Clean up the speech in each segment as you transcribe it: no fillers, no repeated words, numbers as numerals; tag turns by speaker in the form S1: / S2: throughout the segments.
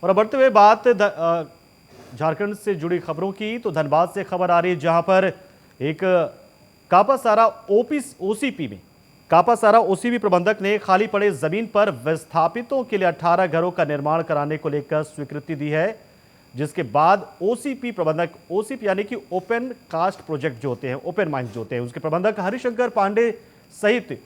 S1: और अब बढ़ते हुए बात झारखंड से जुड़ी खबरों की, तो धनबाद से खबर आ रही है जहां पर एक कापासारा ओसीपी प्रबंधक ने खाली पड़े जमीन पर विस्थापितों के लिए 18 घरों का निर्माण कराने को लेकर स्वीकृति दी है, जिसके बाद ओसीपी प्रबंधक, ओसीपी यानी कि ओपन कास्ट प्रोजेक्ट जो होते हैं, ओपन माइंस जो होते हैं, उसके प्रबंधक हरिशंकर पांडे सहित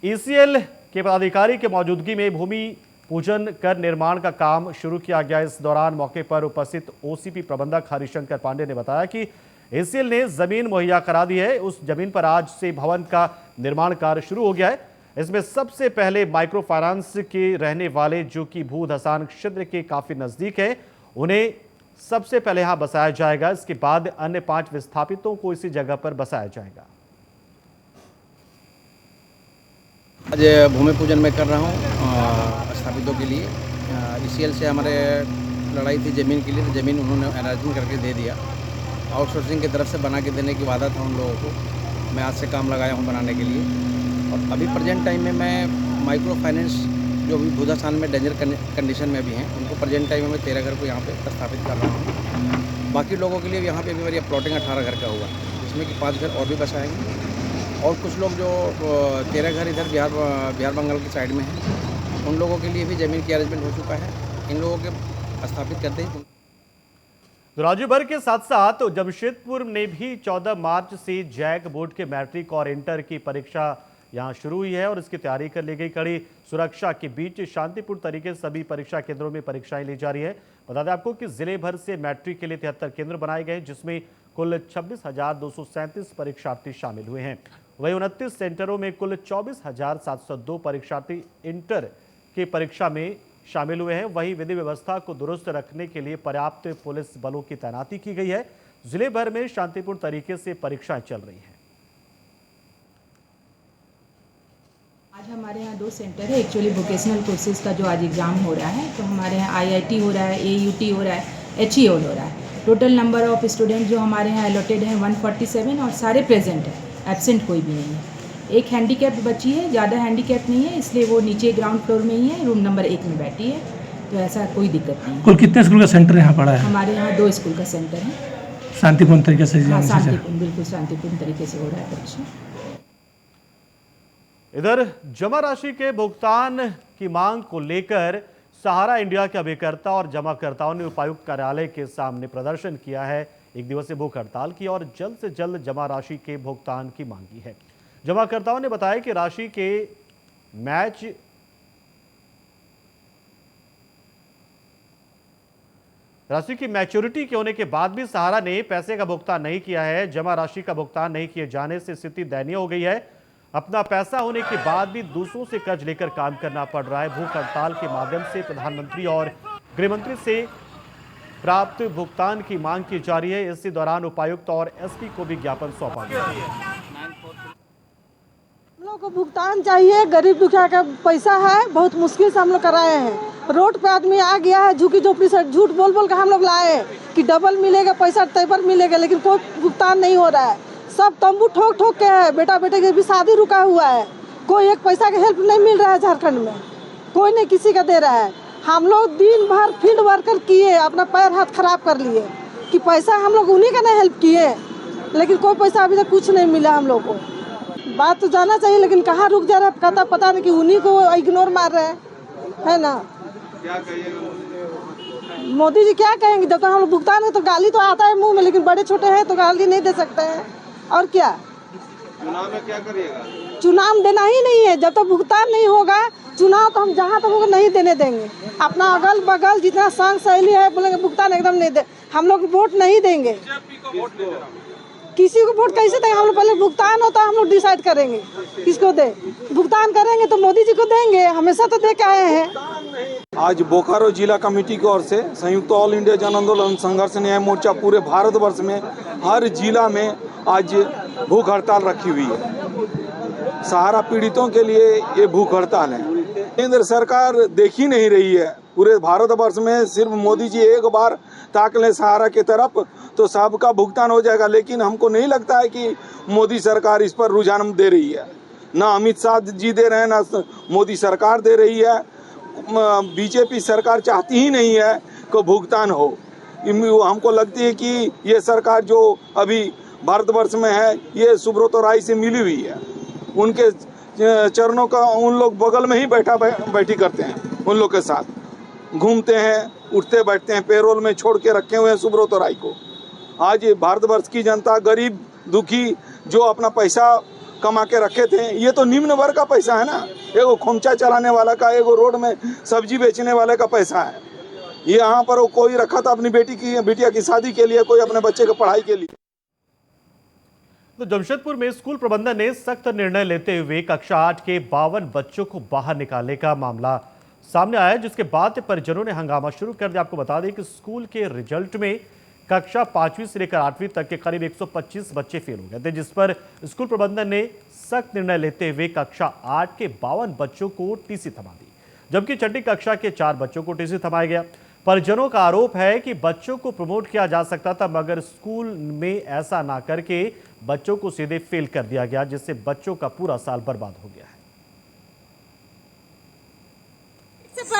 S1: ईसीएल के पदाधिकारी के मौजूदगी में भूमि पूजन कर निर्माण का काम शुरू किया गया। इस दौरान मौके पर उपस्थित ओसीपी प्रबंधक हरिशंकर पांडे ने बताया कि एसीएल ने जमीन मुहैया करा दी है। उस जमीन पर आज से भवन का निर्माण कार्य शुरू हो गया है। इसमें सबसे पहले माइक्रो फाइनेंस के रहने वाले, जो कि भू धसान क्षेत्र के काफी नजदीक है, उन्हें सबसे पहले यहां बसाया जाएगा। इसके बाद अन्य 5 विस्थापितों को इसी जगह पर बसाया जाएगा।
S2: आज भूमि पूजन मैं कर रहा हूँ स्थापितों के लिए। ईसीएल से हमारे लड़ाई थी ज़मीन के लिए, तो ज़मीन उन्होंने अरेंजमेंट करके दे दिया। आउटसोर्सिंग की तरफ से बना के देने की वादा था उन लोगों को। मैं आज से काम लगाया हूँ बनाने के लिए। और अभी प्रेजेंट टाइम में मैं माइक्रो फाइनेंस जो भी भूधासान में डेंजर कंडीशन में भी हैं, उनको प्रेजेंट टाइम में मैं 13 घर को यहाँ पे स्थापित कर रहा हूँ। बाकी लोगों के लिए यहाँ पे भी मेरी प्लॉटिंग 18 घर का हुआ, जिसमें कि 5 घर और भी बसाएंगे। और कुछ लोग जो 13 घर इधर बिहार बंगाल की साइड में हैं, उन लोगों के लिए भी ज़मीन की अरेंजमेंट हो चुका है। इन लोगों के स्थापित करते ही
S1: राज्य भर के साथ साथ जमशेदपुर में भी 14 मार्च से जैक बोर्ड के मैट्रिक और इंटर की परीक्षा यहां शुरू हुई है और इसकी तैयारी कर ली गई। कड़ी सुरक्षा के बीच शांतिपूर्ण तरीके से सभी परीक्षा केंद्रों में परीक्षाएं ली जा रही है। बता दें आपको कि जिले भर से मैट्रिक के लिए 73 केंद्र बनाए गए, जिसमें कुल 26,237 परीक्षार्थी शामिल हुए हैं। वहीं 29 सेंटरों में कुल 24,702 परीक्षार्थी इंटर की परीक्षा में शामिल हुए हैं। वहीं विधि व्यवस्था को दुरुस्त रखने के लिए पर्याप्त पुलिस बलों की तैनाती की गई है। जिले भर में शांतिपूर्ण तरीके से परीक्षाएं चल रही हैं।
S3: आज हमारे यहाँ 2 सेंटर है। एक्चुअली वोकेशनल कोर्सेज का जो आज एग्ज़ाम हो रहा है, तो हमारे यहाँ आईआईटी हो रहा है, एयूटी हो रहा है, एचईओल हो रहा है। टोटल नंबर ऑफ स्टूडेंट जो हमारे यहाँ अलॉटेड है 147 और सारे प्रेजेंट है, एब्सेंट कोई भी नहीं है। एक हैंडीकैप बच्ची है, ज़्यादा हैंडीकैप नहीं है, इसलिए वो नीचे ग्राउंड फ्लोर में ही है, रूम नंबर 1 में बैठी है, तो ऐसा कोई दिक्कत नहीं है।
S4: कुल कितने स्कूल का सेंटर यहाँ पड़ा है?
S3: हमारे यहाँ 2 स्कूल का सेंटर है।
S4: शांतिपूर्ण तरीके से?
S3: हाँ, शांतिपूर्ण, बिल्कुल शांतिपूर्ण तरीके से हो रहा है परीक्षा।
S1: इधर जमा राशि के भुगतान की मांग को लेकर सहारा इंडिया के अभिकर्ता और जमाकर्ताओं ने उपायुक्त कार्यालय के सामने प्रदर्शन किया है। एक दिवसीय भूख हड़ताल की और जल्द से जल्द जमा राशि के भुगतान की मांगी है। जमाकर्ताओं ने बताया कि राशि की मैच्योरिटी के होने के बाद भी सहारा ने पैसे का भुगतान नहीं किया है। जमा राशि का भुगतान नहीं किए जाने से स्थिति दयनीय हो गई है। अपना पैसा होने के बाद भी दूसरों से कर्ज लेकर काम करना पड़ रहा है। भूख हड़ताल के माध्यम से प्रधानमंत्री और गृहमंत्री से प्राप्त भुगतान की मांग की जा रही है। इसी दौरान उपायुक्त और एसपी को भी ज्ञापन सौंपा गया।
S5: हम लोग को भुगतान चाहिए। गरीब दुखिया का पैसा है, बहुत मुश्किल से हम लोग कराए हैं। रोड पे आदमी आ गया है, झुकी झोपड़ी से झूठ बोल बोल के हम लोग लाए कि डबल मिलेगा पैसा, तेबर मिलेगा, लेकिन कोई भुगतान नहीं हो रहा है। सब तंबू ठोक ठोक के है। बेटा बेटे की भी शादी रुका हुआ है, कोई एक पैसा का हेल्प नहीं मिल रहा है। झारखंड में कोई नहीं किसी का दे रहा है। हम लोग दिन भर फील्ड वर्कर किए, अपना पैर हाथ खराब कर लिए कि पैसा हम लोग उन्हीं का नहीं हेल्प किए, लेकिन कोई पैसा अभी तक कुछ नहीं मिला हम लोग को। बात तो जाना चाहिए, लेकिन कहाँ रुक जा रहा है कहता पता नहीं, कि उन्हीं को इग्नोर मार रहे हैं, है ना। मोदी जी क्या कहेंगे? जब तक हम लोग भुगतान है तो गाली तो आता है मुंह में, लेकिन बड़े छोटे हैं तो गाली नहीं दे सकते हैं। और क्या
S6: चुनाव में क्या करिएगा?
S5: चुनाव देना ही नहीं है। जब तक भुगतान नहीं होगा, चुनाव तो हम जहाँ तक होगा नहीं देने देंगे। अपना अगल बगल जितना संग सहेली है बोलेंगे भुगतान एकदम नहीं दे, हम लोग वोट नहीं देंगे। किसी को वोट कैसे देंगे? हम लोग पहले भुगतान होता है, हम लोग डिसाइड करेंगे किसको दे। भुगतान करेंगे तो मोदी जी को देंगे, हमेशा तो दे के आए हैं।
S6: आज बोकारो जिला कमेटी की ओर से संयुक्त ऑल इंडिया जन आंदोलन संघर्ष न्याय मोर्चा पूरे भारतवर्ष में हर जिला में आज भूख हड़ताल रखी हुई है। सहारा पीड़ितों के लिए ये भूख हड़ताल है। केंद्र सरकार देख ही नहीं रही है। पूरे भारतवर्ष में सिर्फ मोदी जी एक बार ताक लें सहारा की तरफ तो सबका भुगतान हो जाएगा, लेकिन हमको नहीं लगता है कि मोदी सरकार इस पर रुझान दे रही है। ना अमित शाह जी दे रहे हैं, ना मोदी सरकार दे रही है। बीजेपी सरकार चाहती ही नहीं है को भुगतान हो। हमको लगती है कि ये सरकार जो अभी भारतवर्ष में है ये सुब्रतो राय से मिली हुई है। उनके चरणों का उन लोग बगल में ही बैठी करते हैं, उन लोग के साथ घूमते हैं, उठते बैठते हैं, पेरोल में छोड़ के रखे हुए हैं सुब्रतो राय को। आज ये भारतवर्ष की जनता, गरीब दुखी जो अपना पैसा कमा के रखे थे, ये तो निम्न वर्ग का पैसा है ना, एगो खोमचा चलाने वाला का, एगो रोड में सब्जी बेचने वाले का पैसा है। ये यहाँ पर वो कोई रखा था अपनी बिटिया की शादी के लिए, कोई अपने बच्चे की पढ़ाई के लिए।
S1: तो जमशेदपुर में स्कूल प्रबंधन ने सख्त निर्णय लेते हुए कक्षा 8 के 52 बच्चों को बाहर निकालने का मामला सामने आया, जिसके बाद परिजनों ने हंगामा शुरू कर दिया। आपको बता दें कि स्कूल के रिजल्ट में कक्षा 5वीं से लेकर 8वीं तक के करीब 125 बच्चे फेल हो गए थे, जिस पर स्कूल प्रबंधन ने सख्त निर्णय लेते हुए कक्षा 8 के 52 बच्चों को टीसी थमा दी, जबकि छठी कक्षा के 4 बच्चों को टीसी थमाया गया। परिजनों का आरोप है कि बच्चों को प्रमोट किया जा सकता था, मगर स्कूल में ऐसा ना करके बच्चों को सीधे फेल कर दिया गया, जिससे बच्चों का पूरा साल बर्बाद हो गया है।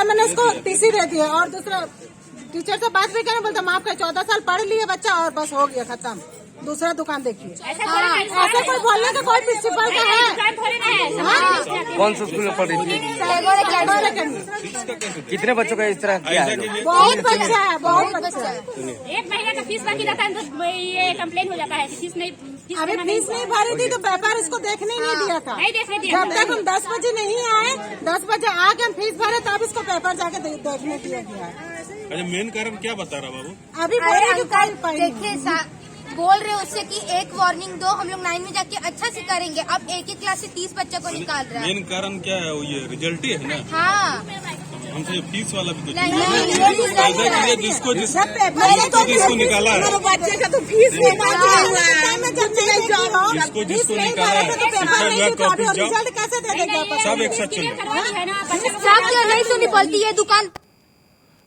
S7: मैंने उसको टीसी दे दिया और दूसरा टीचर से बात भी करना बोलता माफ कर, 14 साल पढ़ लिए बच्चा और बस हो गया खत्म, दूसरा दुकान देखिए। ऐसा कोई बोलने का कोई प्रिंसिपल का है?
S8: कौन सा स्कूल में पढ़ रही थी? कितने बच्चों का इस तरह किया है?
S7: बहुत बच्चा है, बहुत बच्चा है।
S9: 1 महीने का फीस बाकी रहता है तो ये कंप्लेन हो जाता है कि फीस नहीं
S7: अभी फीस नहीं भरी थी तो पेपर इसको देखने नहीं दिया था।
S9: नहीं देखने दिया।
S7: जब तक हम 10 बजे नहीं आए, 10 बजे आके हम फीस भरे तब इसको पेपर जाके देखने दिया गया है।
S10: अरे मेन कारण क्या बता रहा बाबू?
S7: अभी
S11: देखिए बोल रहे उससे कि एक वार्निंग दो, हम लोग 9 में जाके अच्छा से करेंगे। अब एक ही क्लास से 30 बच्चों को निकाल रहा है।
S10: मेन कारण क्या है? वो ये रिजल्ट ही है ना।
S11: हाँ,
S10: हमसे फीस वाला भी
S11: नहीं,
S10: जिसको निकाला है,
S7: बच्चे का तो फीस
S10: जिसको निकाला है, शिक्षा विभाग का ऑफिस जाओ,
S7: रिजल्ट कैसे दे देगा?
S10: सब एक साथ चलो।
S11: नहीं सुनी बोलती है दुकान।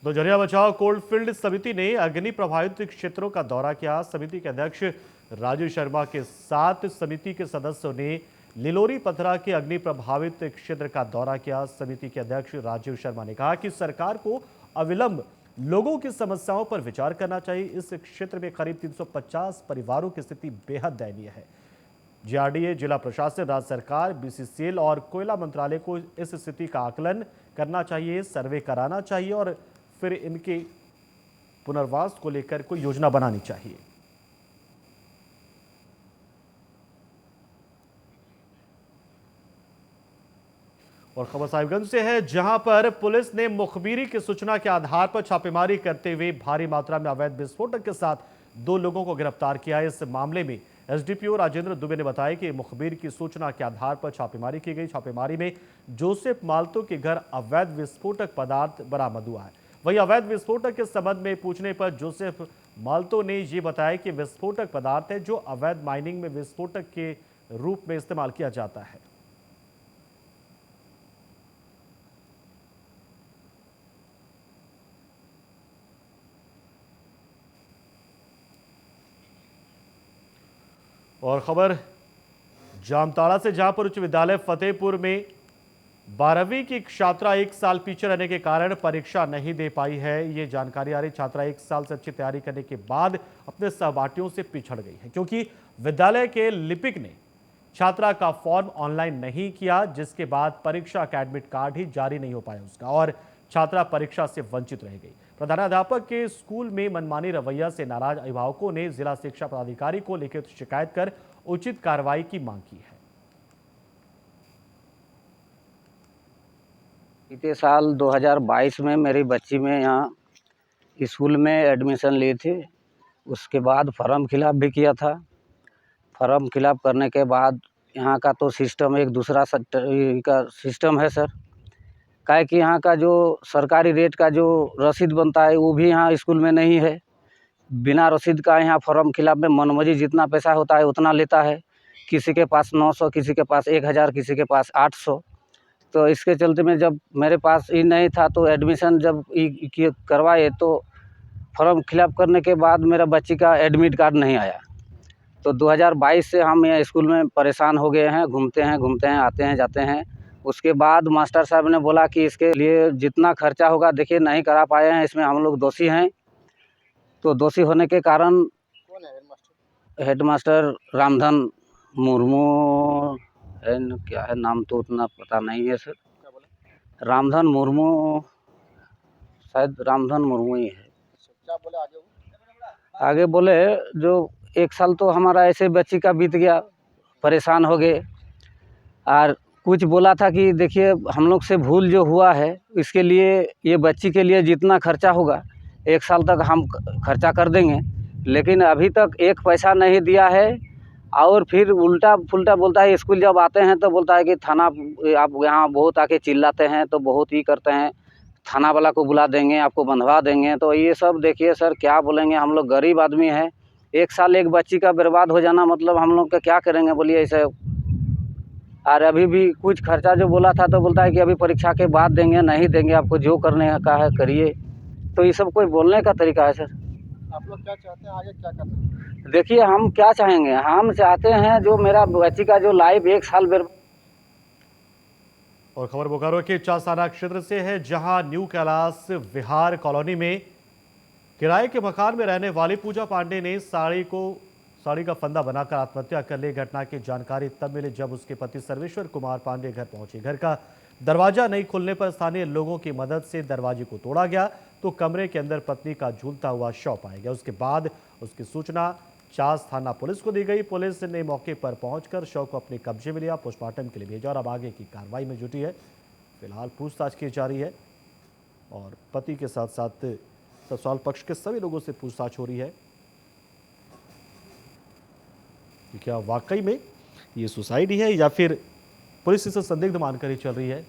S1: तो जरिया बचाओ कोलफील्ड समिति ने अग्नि प्रभावित क्षेत्रों का दौरा किया। समिति के अध्यक्ष राजीव शर्मा के साथ समिति के सदस्यों ने लिलोरी पथरा के अग्नि प्रभावित क्षेत्र का दौरा किया। समिति के अध्यक्ष राजीव शर्मा ने कहा कि सरकार को अविलंब लोगों की समस्याओं पर विचार करना चाहिए। इस क्षेत्र में करीब 350 परिवारों की स्थिति बेहद दयनीय है। जीआरडीए, जिला प्रशासन, राज्य सरकार, बीसीसीएल और कोयला मंत्रालय को इस स्थिति का आकलन करना चाहिए, सर्वे कराना चाहिए और फिर इनके पुनर्वास को लेकर कोई योजना बनानी चाहिए। और खबर साहिबगंज से है, जहां पर पुलिस ने मुखबिरी की सूचना के आधार पर छापेमारी करते हुए भारी मात्रा में अवैध विस्फोटक के साथ 2 लोगों को गिरफ्तार किया। इस मामले में एसडीपीओ राजेंद्र दुबे ने बताया कि मुखबिर की सूचना के आधार पर छापेमारी की गई। छापेमारी में जोसेफ माल्तो के घर अवैध विस्फोटक पदार्थ बरामद हुआ है। वहीं अवैध विस्फोटक के संबंध में पूछने पर जोसेफ माल्तो ने ये बताया कि विस्फोटक पदार्थ है जो अवैध माइनिंग में विस्फोटक के रूप में इस्तेमाल किया जाता है। और खबर जामताड़ा से, जहां पर उच्च विद्यालय फतेहपुर में 12वीं की छात्रा 1 साल पीछे रहने के कारण परीक्षा नहीं दे पाई है। ये जानकारी आ रही। छात्रा 1 साल से अच्छी तैयारी करने के बाद अपने सहपाठियों से पिछड़ गई है, क्योंकि विद्यालय के लिपिक ने छात्रा का फॉर्म ऑनलाइन नहीं किया, जिसके बाद परीक्षा का एडमिट कार्ड ही जारी नहीं हो पाया उसका और छात्रा परीक्षा से वंचित रह गई। प्रधानाध्यापक के स्कूल में मनमानी रवैया से नाराज अभिभावकों ने जिला शिक्षा पदाधिकारी को लिखित शिकायत कर उचित कार्रवाई की मांग की है।
S2: बीते साल 2022 में मेरी बच्ची में यहाँ स्कूल में एडमिशन ली थी। उसके बाद फॉर्म फिलअप भी किया था। फॉर्म फिलअप करने के बाद यहाँ का तो सिस्टम एक दूसरा का सिस्टम है सर। क्या है कि यहाँ का जो सरकारी रेट का जो रसीद बनता है वो भी यहाँ स्कूल में नहीं है। बिना रसीद का यहाँ फॉर्म फिलअप में मनमर्जी जितना पैसा होता है उतना लेता है। किसी के पास 900, किसी के पास 1000, किसी के पास 800। तो इसके चलते में जब मेरे पास ये नहीं था तो एडमिशन जब करवाए तो फॉर्म फिलअप करने के बाद मेरा बच्ची का एडमिट कार्ड नहीं आया। तो 2022 से हम यहाँ स्कूल में परेशान हो गए हैं। घूमते हैं, आते हैं, जाते हैं। उसके बाद मास्टर साहब ने बोला कि इसके लिए जितना खर्चा होगा देखिए नहीं करा पाए हैं, इसमें हम लोग दोषी हैं। तो दोषी होने के कारण हेडमास्टर रामधन मुर्मू है न, क्या है नाम तो उतना पता नहीं है सर, रामधन मुर्मू, शायद रामधन मुर्मू ही है। क्या बोले आगे बोले जो 1 साल तो हमारा ऐसे बच्ची का बीत गया, परेशान हो गए। और कुछ बोला था कि देखिए हम लोग से भूल जो हुआ है इसके लिए, ये बच्ची के लिए जितना खर्चा होगा 1 साल तक हम खर्चा कर देंगे, लेकिन अभी तक 1 पैसा नहीं दिया है। और फिर उल्टा पुल्टा बोलता है, स्कूल जब आते हैं तो बोलता है कि थाना आप यहाँ बहुत आके चिल्लाते हैं तो बहुत ही करते हैं, थाना वाला को बुला देंगे, आपको बंधवा देंगे। तो ये सब देखिए सर क्या बोलेंगे, हम लोग गरीब आदमी हैं, 1 साल एक बच्ची का बर्बाद हो जाना मतलब हम लोग का क्या करेंगे बोलिए ऐसे। और अभी भी कुछ खर्चा जो बोला था तो बोलता है कि अभी परीक्षा के बाद देंगे, नहीं देंगे, आपको जो करने का है करिए। तो ये सब कोई बोलने का तरीका है सर?
S12: आप लोग क्या चाहते हैं, आगे क्या करना है?
S2: देखिए हम क्या चाहेंगे, हम चाहते हैं जो मेरा बच्ची का जो लाइफ 1 साल बर्बाद।
S1: और खबर बोकारो के चासाना क्षेत्र से है, जहां न्यू कैलाश विहार कॉलोनी में किराए के मकान में रहने वाली पूजा पांडे ने साड़ी का फंदा बनाकर आत्महत्या कर ली। घटना की जानकारी तब मिली जब उसके पति सर्वेश्वर कुमार पांडे घर पहुंचे। घर का दरवाजा नहीं खुलने पर स्थानीय लोगों की मदद से दरवाजे को तोड़ा गया तो कमरे के अंदर पत्नी का झूलता हुआ शव पाया गया। उसके बाद उसकी सूचना चास थाना पुलिस को दी गई। पुलिस ने मौके पर पहुंचकर शव को अपने कब्जे में लिया, पोस्टमार्टम के लिए भेजा और अब आगे की कार्रवाई में जुटी है। फिलहाल पूछताछ की जा रही है और पति के साथ साथ ससुराल पक्ष के सभी लोगों से पूछताछ हो रही है कि क्या वाकई में ये सुसाइड ही है या फिर पुलिस इसे संदिग्ध मानकर ही चल रही है।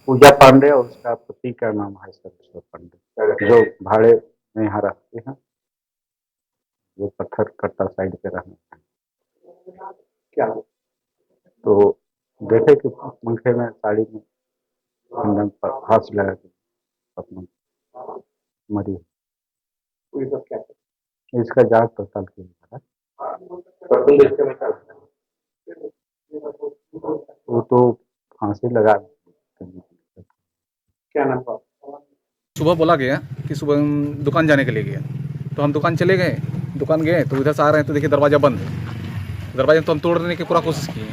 S13: पूजा पांडे और उसका पति का नाम है सर्वेश्वर पांडे, जो भाड़े में यहाँ रहते हैं, जो पत्थर कट्टा साइड पे रहने हैं। क्या तो देखे कि पंखे में साड़ी में बंधन पर हाथ लगा के पत्नी मरी। इसका जांच पड़ताल किया जा रहा है। वो तो फांसी लगा। क्या नाम था?
S14: सुबह बोला गया कि सुबह दुकान जाने के लिए गया, तो हम दुकान चले गए। दुकान गए तो इधर से आ रहे हैं तो देखिए दरवाज़ा बंद है। दरवाजा तो हम तोड़ने की पूरा कोशिश किए,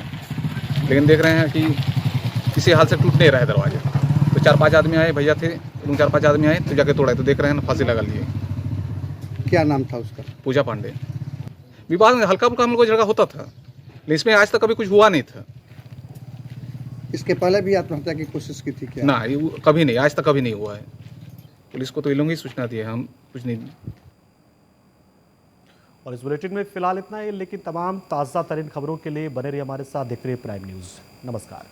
S14: लेकिन देख रहे हैं कि किसी हाल से टूट नहीं रहा है दरवाजा। तो 4-5 आदमी आए, भैया थे, उन 4-5 आदमी आए तो जाके तोड़ा, तो देख रहे हैं फांसी लगा लिए।
S12: क्या नाम था उसका?
S14: पूजा पांडे। विवाद में हल्का फुल्का हम लोग को झगड़ा होता था, लेकिन इसमें आज तक कभी कुछ हुआ नहीं था।
S12: इसके पहले भी आत्महत्या की कोशिश की थी क्या?
S14: ना, कभी नहीं, आज तक कभी नहीं हुआ है। पुलिस को तो ये लोग ही सूचना दी है, हम कुछ नहीं।
S1: और इस बुलेटिन में फिलहाल इतना ही, लेकिन तमाम ताज़ा तरीन खबरों के लिए बने रहिए हमारे साथ। देखते रहिए प्राइम न्यूज़। नमस्कार।